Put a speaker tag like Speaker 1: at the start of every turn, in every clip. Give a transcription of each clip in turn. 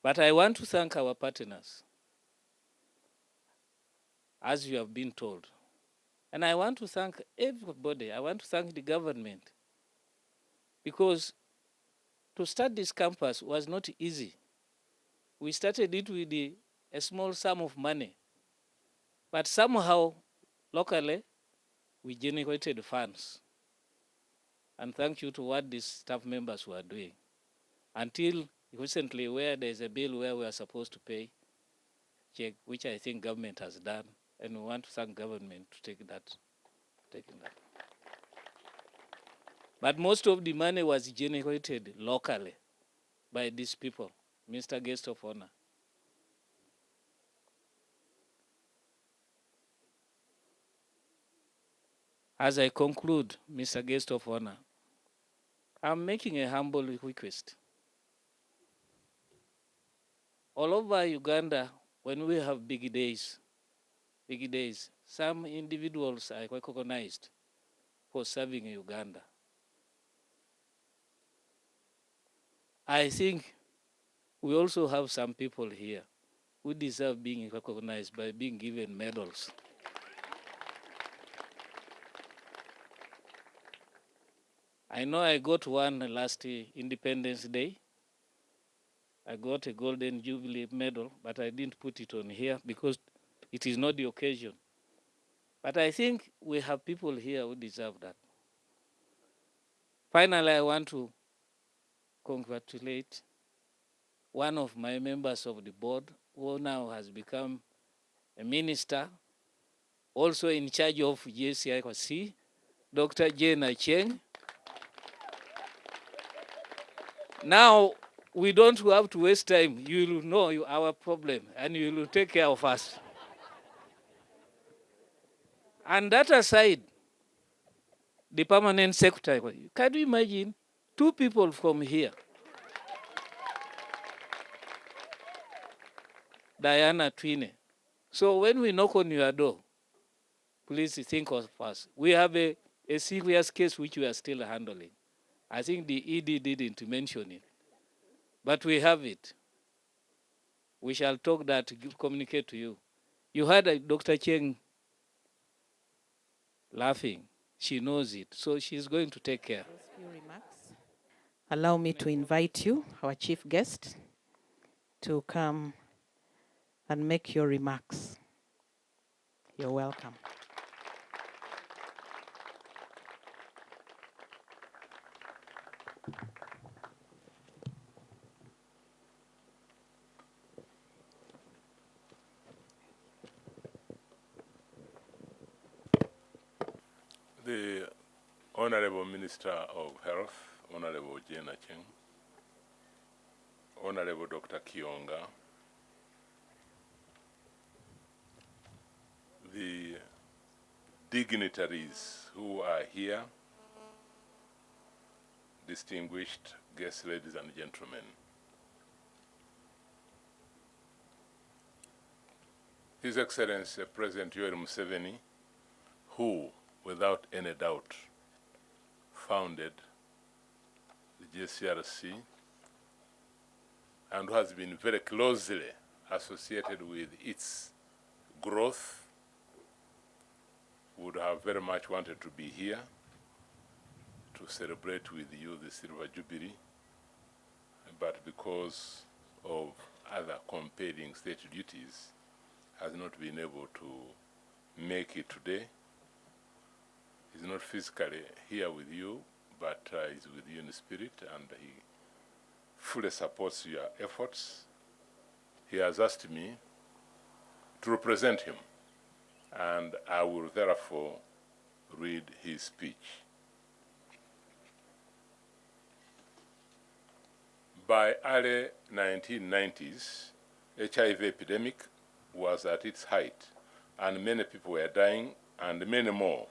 Speaker 1: But I want to thank our partners, as you have been told. And I want to thank everybody. I want to thank the government, because to start this campus was not easy. We started it with a small sum of money, but somehow, locally, we generated funds. And thank you to what these staff members were doing. Until recently, where there's a bill where we are supposed to pay check, which I think government has done, and we want to thank government to taking that. But most of the money was generated locally by these people, Mr. Guest of Honor. As I conclude, Mr. Guest of Honor, I'm making a humble request. All over Uganda, when we have big days, some individuals are recognized for serving Uganda. I think we also have some people here who deserve being recognized by being given medals. I know I got one last Independence Day. I got a Golden Jubilee medal, but I didn't put it on here because it is not the occasion. But I think we have people here who deserve that. Finally, I want to congratulate one of my members of the board, who now has become a minister, also in charge of JCIC, Dr. Jane Acheng. Now, we don't have to waste time. You will know our problem, and you will take care of us. And that aside, the permanent secretary, can you imagine 2 people from here? Diana Twine. So when we knock on your door, please think of us. We have a serious case which we are still handling. I think the ED didn't mention it, but we have it. We shall talk that, communicate to you. You heard Dr. Cheng laughing. She knows it, so she's going to take care.
Speaker 2: Those few remarks. Allow me to invite you, our chief guest, to come and make your remarks. You're welcome.
Speaker 3: The Honorable Minister of Health, Honorable Jane Acheng, Honorable Dr. Kionga, the dignitaries who are here, distinguished guests, ladies and gentlemen. His Excellency President Yoweri Museveni, who, without any doubt, founded the JCRC and who has been very closely associated with its growth, would have very much wanted to be here to celebrate with you the Silver Jubilee, but because of other compelling state duties, has not been able to make it today. He's not physically here with you, but he's with you in spirit, and he fully supports your efforts. He has asked me to represent him, and I will therefore read his speech. By early 1990s, HIV epidemic was at its height, and many people were dying, and many more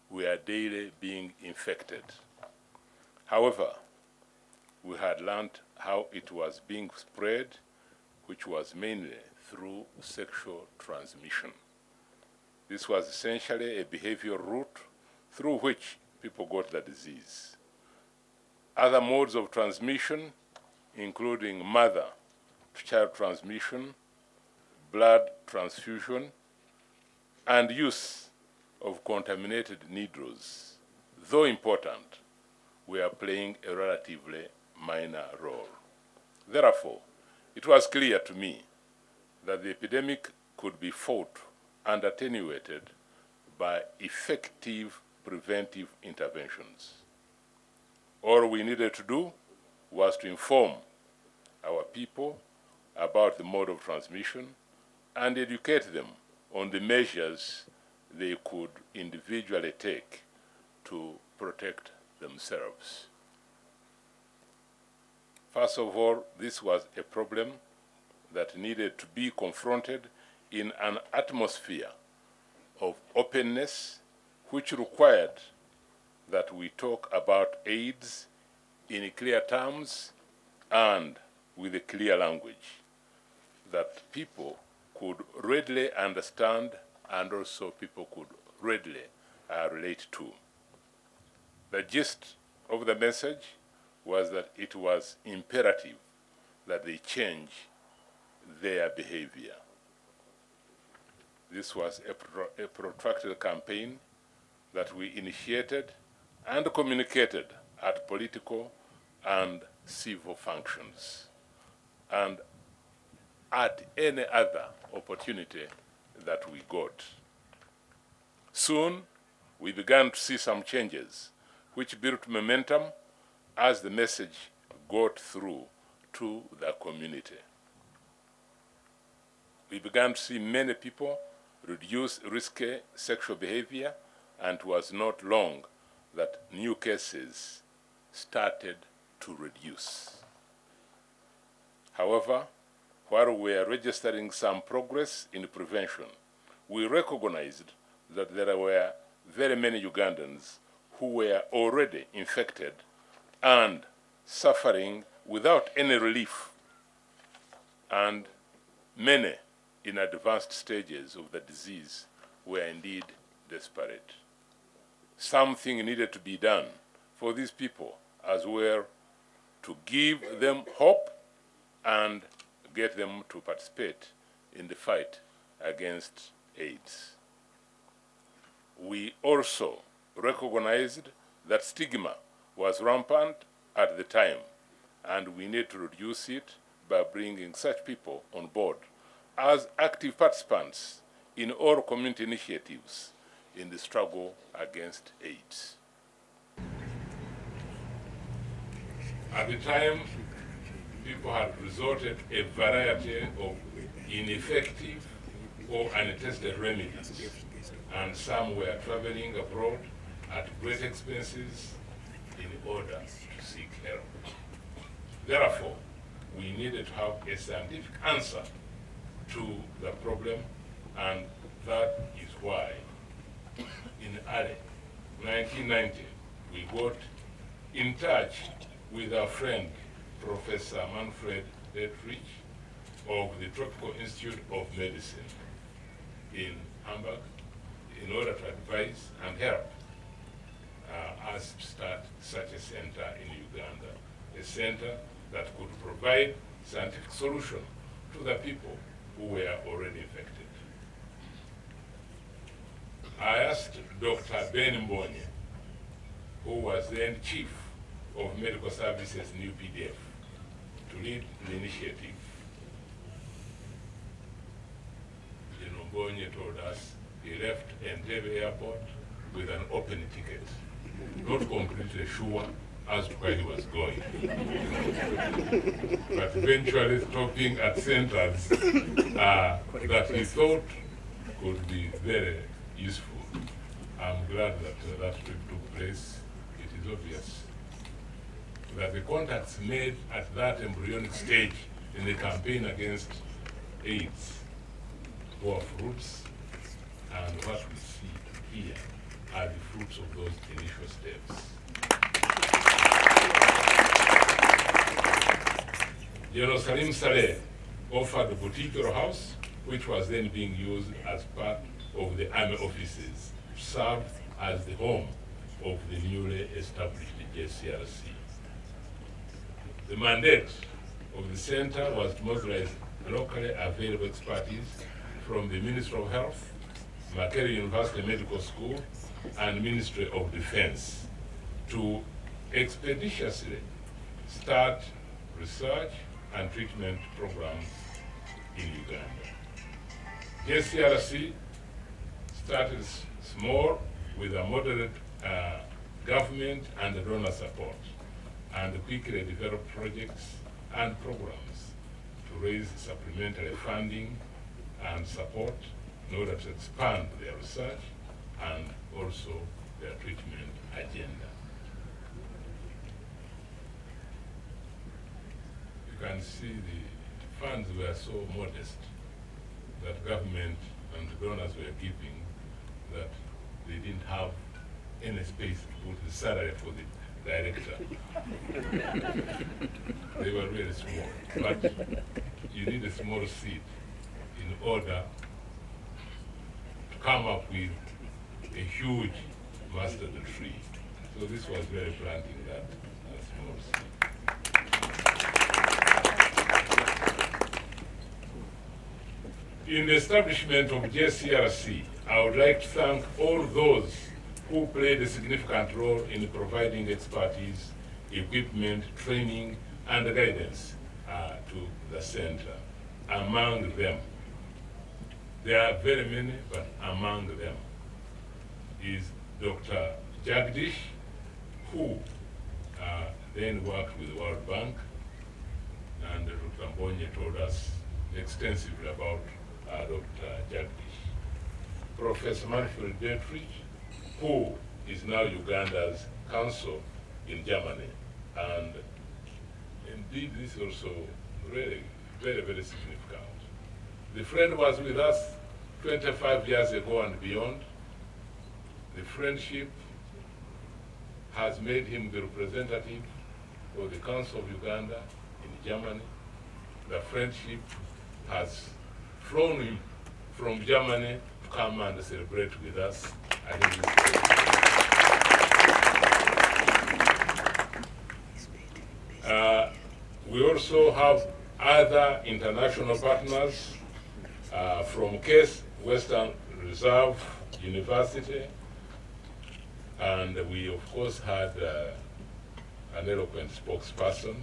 Speaker 3: were daily being infected. However, we had learned how it was being spread, which was mainly through sexual transmission. This was essentially a behavioral route through which people got the disease. Other modes of transmission, including mother child transmission, blood transfusion, and use of contaminated needles, though important, were playing a relatively minor role. Therefore, it was clear to me that the epidemic could be fought and attenuated by effective preventive interventions. All we needed to do was to inform our people about the mode of transmission and educate them on the measures they could individually take to protect themselves. First of all, this was a problem that needed to be confronted in an atmosphere of openness, which required that we talk about AIDS in clear terms and with a clear language that people could readily understand and also people could readily relate to. The gist of the message was that it was imperative that they change their behavior. This was a protracted campaign that we initiated and communicated at political and civil functions, and at any other opportunity that we got. Soon, we began to see some changes, which built momentum as the message got through to the community. We began to see many people reduce risky sexual behavior, and it was not long that new cases started to reduce. However, while we were registering some progress in prevention, we recognized that there were very many Ugandans who were already infected and suffering without any relief, and many in advanced stages of the disease were indeed desperate. Something needed to be done for these people as well, to give them hope and get them to participate in the fight against AIDS. We also recognized that stigma was rampant at the time, and we need to reduce it by bringing such people on board as active participants in all community initiatives in the struggle against AIDS. At the time, people had resorted a variety of ineffective or untested remedies, and some were traveling abroad at great expenses in order to seek help. Therefore, we needed to have a scientific answer to the problem, and that is why in early 1990, we got in touch with our friend, Professor Manfred Dietrich of the Tropical Institute of Medicine in Hamburg, in order to advise and help us start such a center in Uganda, a center that could provide scientific solution to the people who were already infected. I asked Dr. Ben Mbonye, who was then chief of Medical Services in UPDF, to lead the initiative. General Mbonye told us he left Entebbe Airport with an open ticket, not completely sure as to where he was going, but eventually stopping at centers that he thought could be very useful. I'm glad that that trip took place. It is obvious that the contacts made at that embryonic stage in the campaign against AIDS bore fruits, and what we see here are the fruits of those initial steps. General Salim Saleh offered the Butikiro House, which was then being used as part of the army offices, to serve as the home of the newly established JCRC. The mandate of the center was to mobilize locally available expertise from the Ministry of Health, Makerere University Medical School, and Ministry of Defense to expeditiously start research and treatment programs in Uganda. JCRC started small with a moderate government and donor support, and quickly developed projects and programs to raise supplementary funding and support in order to expand their research and also their treatment agenda. You can see the funds were so modest that government and donors were giving that they didn't have any space to put the salary for the director. They were really small, but you need a small seed in order to come up with a huge mustard tree. So this was really planting that small seed. In the establishment of JCRC, I would like to thank all those who played a significant role in providing expertise, equipment, training, and guidance to the center. Among them, there are very many, but among them is Dr. Jagdish, who then worked with the World Bank, and Dr. Mbonye told us extensively about Dr. Jagdish. Professor Manfred Dietrich, who is now Uganda's consul in Germany, and indeed this is also really very, very significant. The friend was with us 25 years ago and beyond. The friendship has made him the representative of the Council of Uganda in Germany. The friendship has flown him from Germany to come and celebrate with us. I think we also have other international partners from Case Western Reserve University, and we of course had an eloquent spokesperson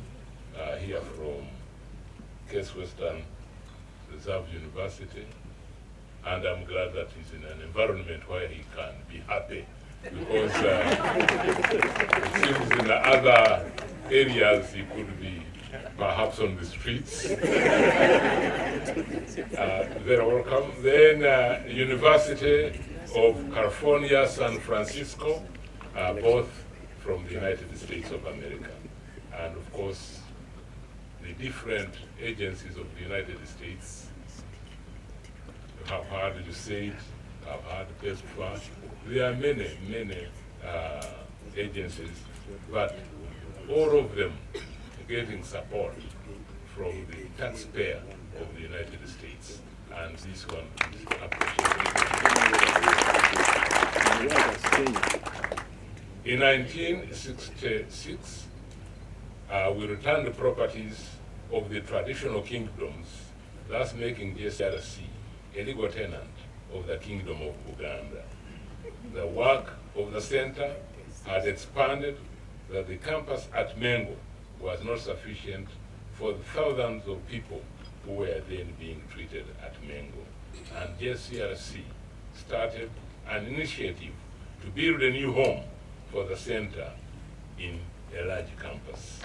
Speaker 3: here from Case Western Reserve University, and I'm glad that he's in an environment where he can be happy, because it seems in the other areas he could be perhaps on the streets. Very welcome. Then University of California, San Francisco, both from the United States of America. And of course, the different agencies of the United States have heard USAID, have heard PESFA. There are many, many agencies, but all of them getting support from the taxpayer of the United States. And this one is appreciated. In 1966, we returned the properties of the traditional kingdoms, thus making JCRC a legal tenant of the Kingdom of Uganda. The work of the center had expanded that the campus at Mengo was not sufficient for the thousands of people who were then being treated at Mengo. And JCRC started an initiative to build a new home for the center in a large campus.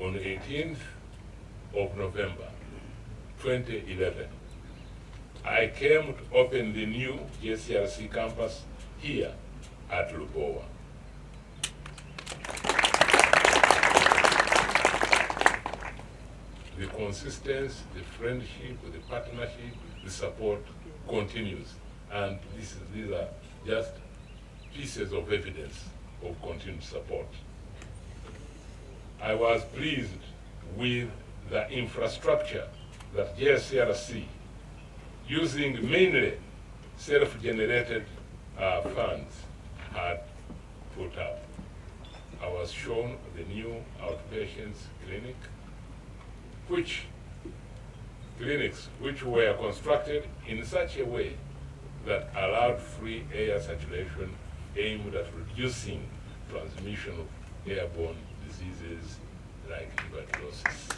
Speaker 3: On the 18th of November, 2011, I came to open the new JCRC campus here at Lubowa. The consistency, the friendship, the partnership, the support continues. And these are just pieces of evidence of continued support. I was pleased with the infrastructure that JCRC, using mainly self-generated funds, had put up. I was shown the new outpatients clinic which clinics which were constructed in such a way that allowed free air circulation aimed at reducing transmission of airborne diseases like tuberculosis.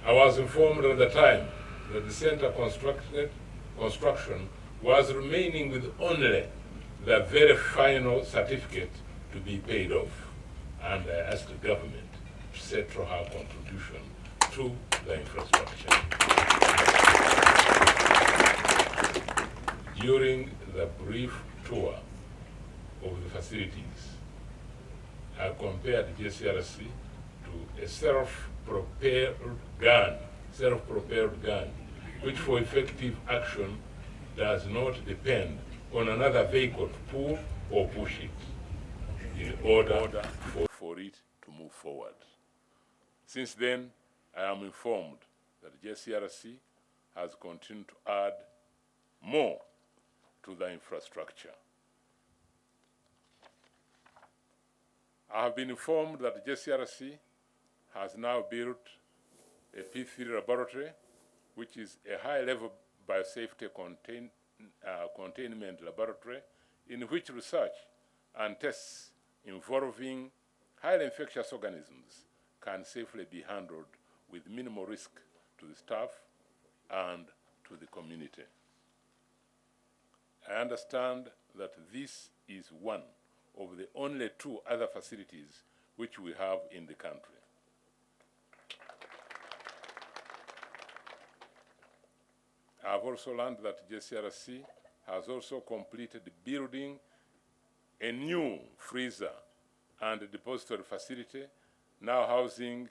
Speaker 3: I was informed at the time that the center construction was remaining with only the very final certificate to be paid off, and I asked the government to settle her contribution to the infrastructure. During the brief tour of the facilities, I compared JCRC to a self-propelled gun, which for effective action does not depend on another vehicle to pull or push it in order for it to move forward. Since then, I am informed that JCRC has continued to add more to the infrastructure. I have been informed that JCRC has now built a P3 laboratory, which is a high-level biosafety containment laboratory in which research and tests involving highly infectious organisms can safely be handled with minimal risk to the staff and to the community. I understand that this is one of the only 2 other facilities which we have in the country. I have also learned that JCRC has also completed building a new freezer and depository facility, now housing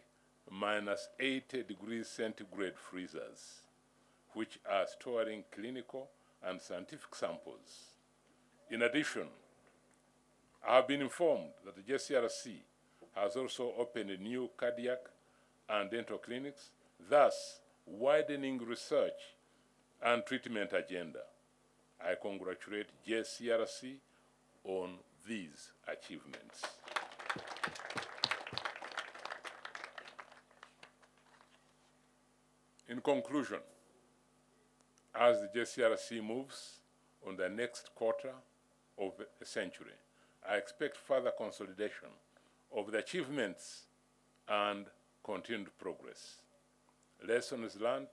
Speaker 3: -80 degrees centigrade freezers, which are storing clinical and scientific samples. In addition, I have been informed that the JCRC has also opened new cardiac and dental clinics, thus widening research and treatment agenda. I congratulate JCRC on these achievements. In conclusion, as the JCRC moves on the next quarter of a century, I expect further consolidation of the achievements and continued progress. Lessons learned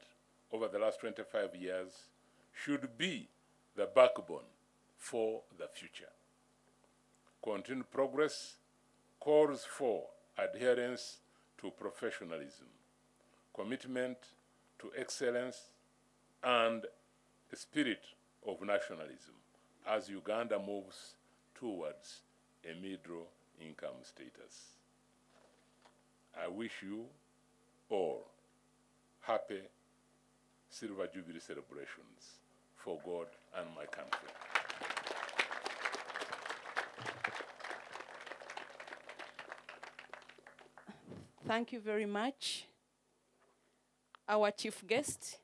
Speaker 3: over the last 25 years should be the backbone for the future. Continued progress calls for adherence to professionalism, commitment to excellence, and a spirit of nationalism as Uganda moves towards a middle income status. I wish you all happy Silver Jubilee celebrations for God and my country.
Speaker 2: Thank you very much, our chief guest,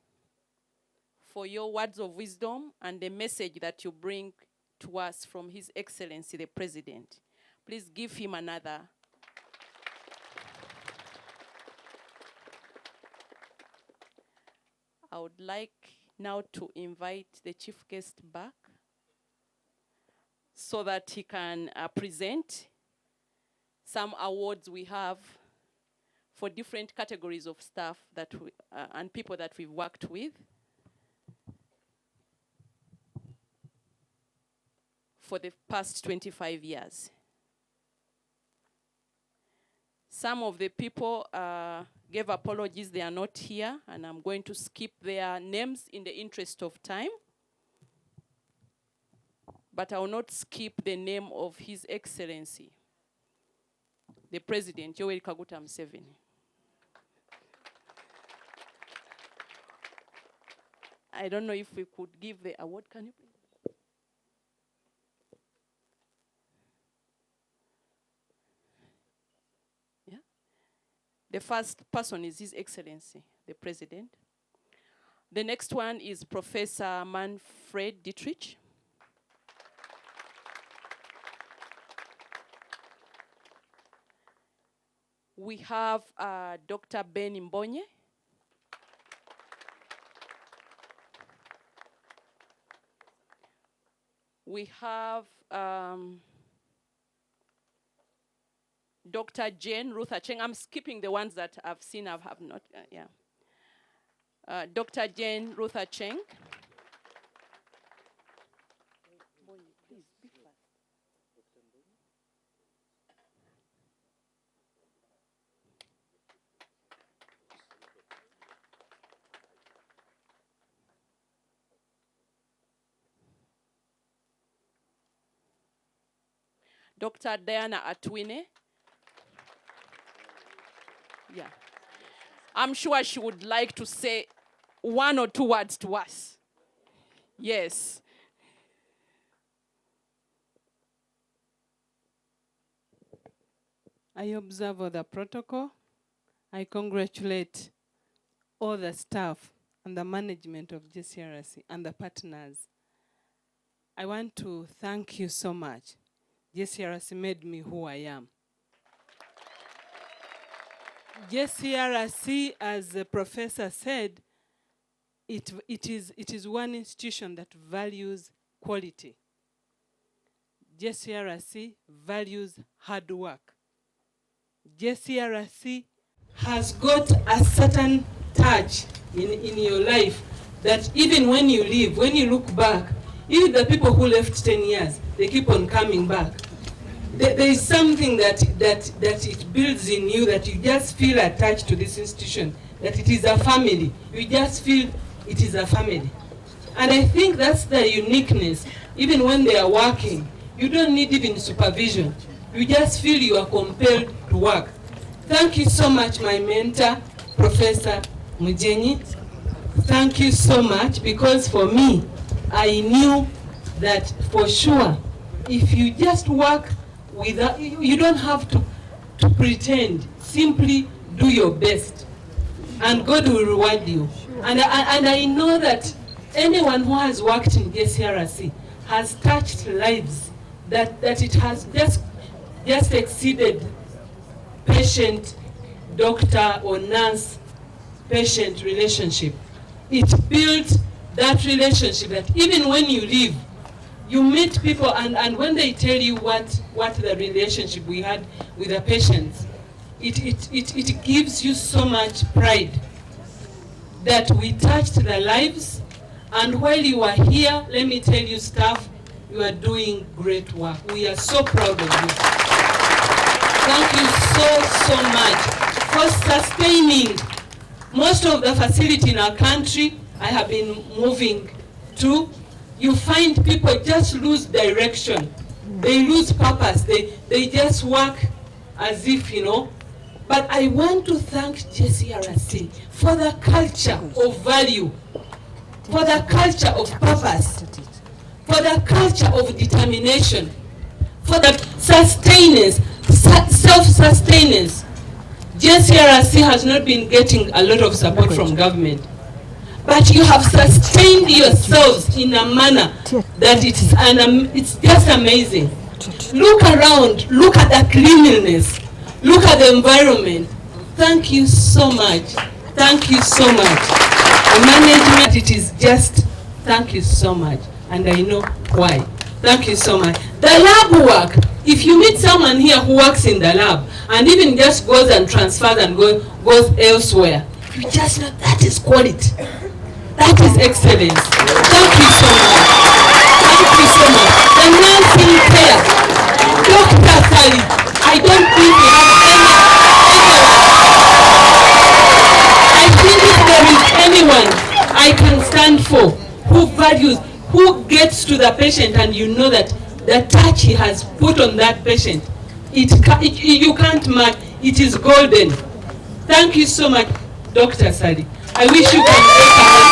Speaker 2: for your words of wisdom and the message that you bring to us from His Excellency the President. Please give him another. I would like now to invite the chief guest back so that he can present some awards we have for different categories of staff that we, and people that we've worked with for the past 25 years. Some of the people gave apologies, they are not here, and I'm going to skip their names in the interest of time. But I will not skip the name of His Excellency, the President, Yoweri Kaguta Museveni. I don't know if we could give the award, can you please? The first person is His Excellency, the President. The next one is Professor Manfred Dietrich. We have Dr. Ben Mbonye. We have Dr. Jane Ruth Acheng. I'm skipping the ones that I've seen, I have not, Dr. Jane Ruth Acheng. Dr. Diana Atwine. Yeah. I'm sure she would like to say 1 or 2 words to us. Yes.
Speaker 4: I observe all the protocol. I congratulate all the staff and the management of JCRC and the partners. I want to thank you so much. JCRC made me who I am. JCRC, as the professor said, it is one institution that values quality. JCRC values hard work. JCRC has got a certain touch in your life that even when you leave, when you look back, even the people who left 10 years, they keep on coming back. There is something that it builds in you, that you just feel attached to this institution, that it is a family. You just feel it is a family. And I think that's the uniqueness. Even when they are working, you don't need even supervision. You just feel you are compelled to work. Thank you so much, my mentor, Professor Mujenyi. Thank you so much, because for me, I knew that for sure, if you just work without, you don't have to pretend. Simply do your best, and God will reward you. And I know that anyone who has worked in JCRC has touched lives that it has just exceeded patient, doctor, or nurse-patient relationship. It built that relationship that even when you leave, you meet people, and when they tell you what the relationship we had with the patients, it gives you so much pride that we touched their lives. And while you are here, let me tell you, staff, you are doing great work. We are so proud of you. Thank you so much for sustaining most of the facility in our country. I have been moving to. You find people just lose direction. They lose purpose. They just work as if, But I want to thank JCRC for the culture of value, for the culture of purpose, for the culture of determination, for the sustenance, self-sustenance. JCRC has not been getting a lot of support from government, but you have sustained yourselves in a manner that it's just amazing. Look around, look at the cleanliness, look at the environment. Thank you so much. Thank you so much. The management, it is just, thank you so much. And I know why. Thank you so much. The lab work, if you meet someone here who works in the lab and even just goes and transfers and goes elsewhere, you just know that is quality. That is excellence. Thank you so much. Thank you so much. The nursing care, Dr. Sally, I don't think we have I think if there is anyone I can stand for who values, who gets to the patient, and you know that the touch he has put on that patient, you can't match. It is golden. Thank you so much, Dr. Sally. I wish you can take a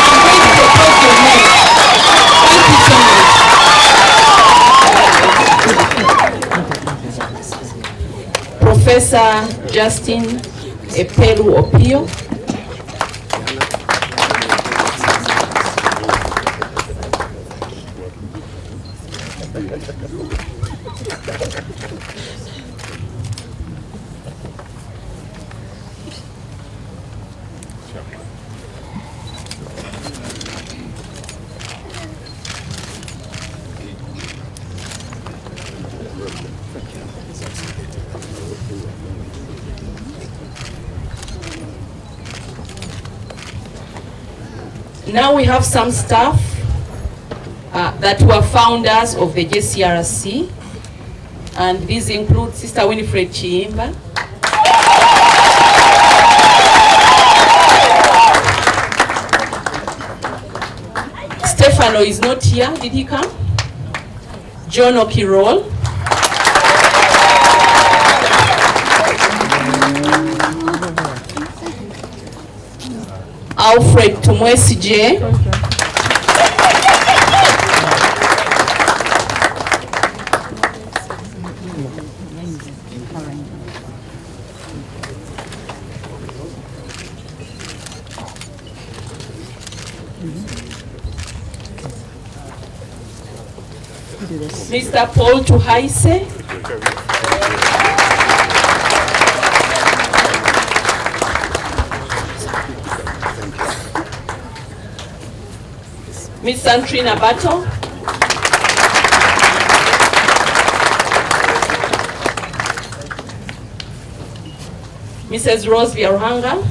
Speaker 4: I'm going to propose your name. Thank you so much. Professor Justin Epelu Opio. Now we have some staff that were founders of the JCRC, and these include Sister Winifred Chiimba, Stefano is not here, did he come? John Okirol, Alfred Tumwesije, Mr. Paul Tuhaise, Miss Antrina Bato, Mrs. Rose Viaruhanga,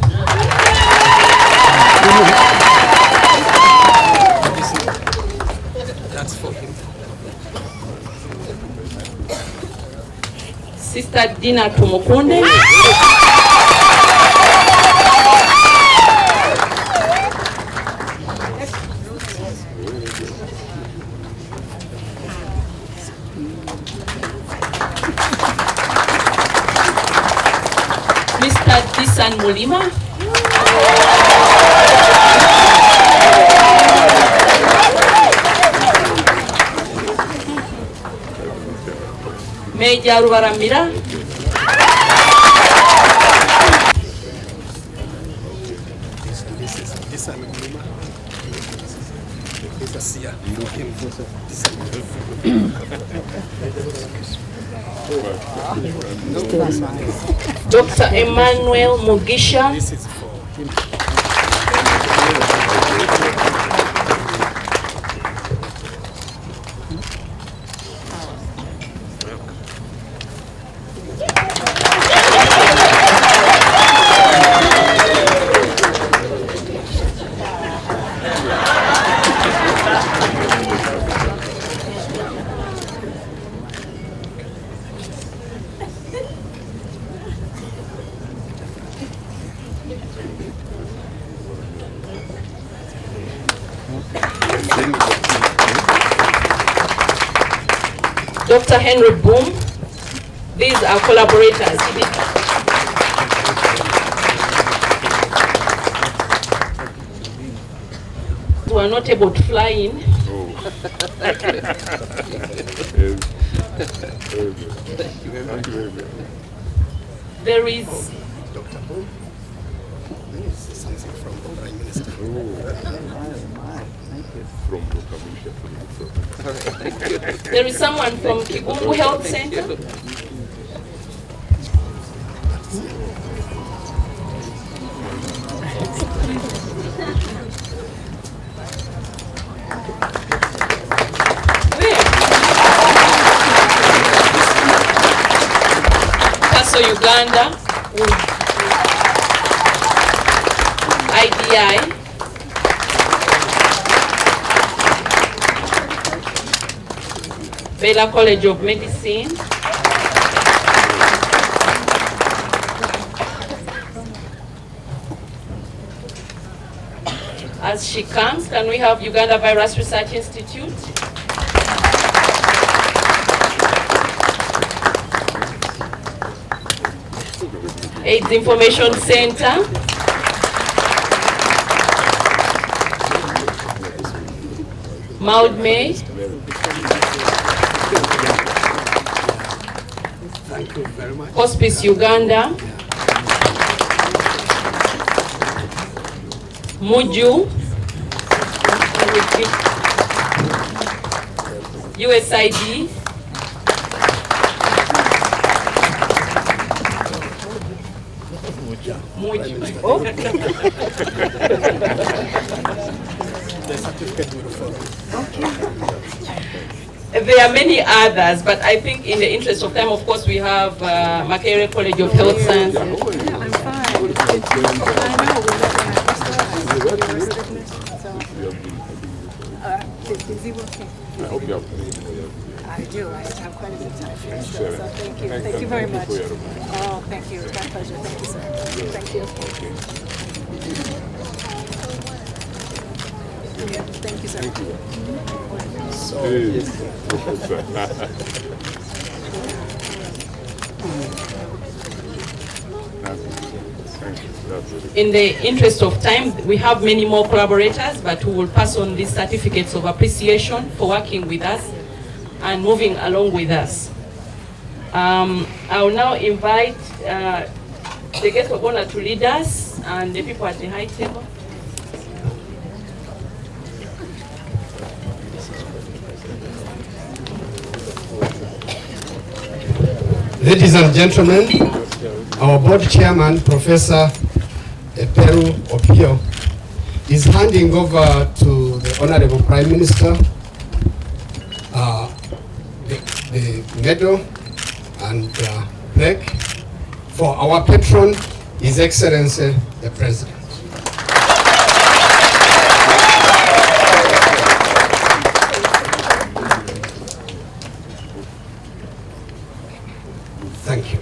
Speaker 5: That's for him.
Speaker 4: Sister Dina Tumukunde, Mr. Disan Mulima, Meja Rubaramira,
Speaker 5: This one, this is here.
Speaker 4: Dr. Emmanuel Mugisha,
Speaker 5: This is for him.
Speaker 4: Dr. Henry Boom. These are collaborators. Who are not able to fly in. There is
Speaker 5: Something from the Prime Minister.
Speaker 4: there is someone from Kibungu Health Center. Paso Uganda, IDI, Baylor College of Medicine, as she comes, can we have Uganda Virus Research Institute? AIDS Information Center. Maud May.
Speaker 5: Thank you very much.
Speaker 4: Hospice Uganda. Muju. USID. Muju. Oh.
Speaker 5: The certificate will follow.
Speaker 4: There are many others, but I think in the interest of time, of course, we have Makerere College of Health Science.
Speaker 6: I'm fine. I know. Is he working?
Speaker 3: I hope you have.
Speaker 6: I do. I have quite a bit of time for you still, so thank you. Thank you very much. Oh, thank you. It's my pleasure. Thank you, sir. Thank you. Thank you, sir.
Speaker 2: In the interest of time, we have many more collaborators, but we will pass on these certificates of appreciation for working with us and moving along with us. I will now invite the guest of honor to lead us and the people at the high table.
Speaker 5: Ladies and gentlemen, our board chairman, Professor Peru Opio, is handing over to the Honorable Prime Minister the medal and plaque for our patron, His Excellency the President. Thank you.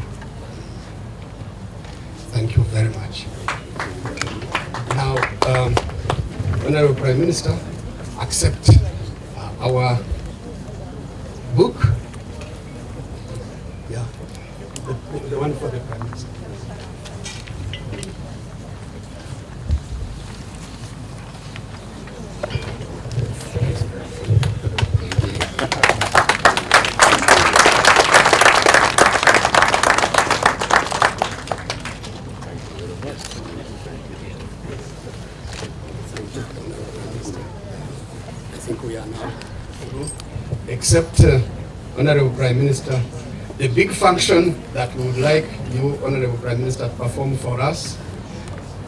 Speaker 5: Thank you very much. Now, Honorable Prime Minister, accept our book. Yeah, the one for the Prime Minister. Except, Honorable Prime Minister, the big function that we would like you, Honorable Prime Minister, to perform for us.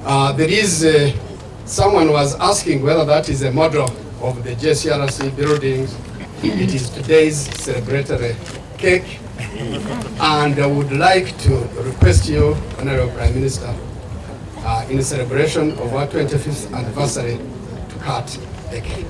Speaker 5: There is, someone was asking whether that is a model of the JCRC buildings. It is today's celebratory cake. And I would like to request you, Honorable Prime Minister, in celebration of our 25th anniversary, to cut the cake.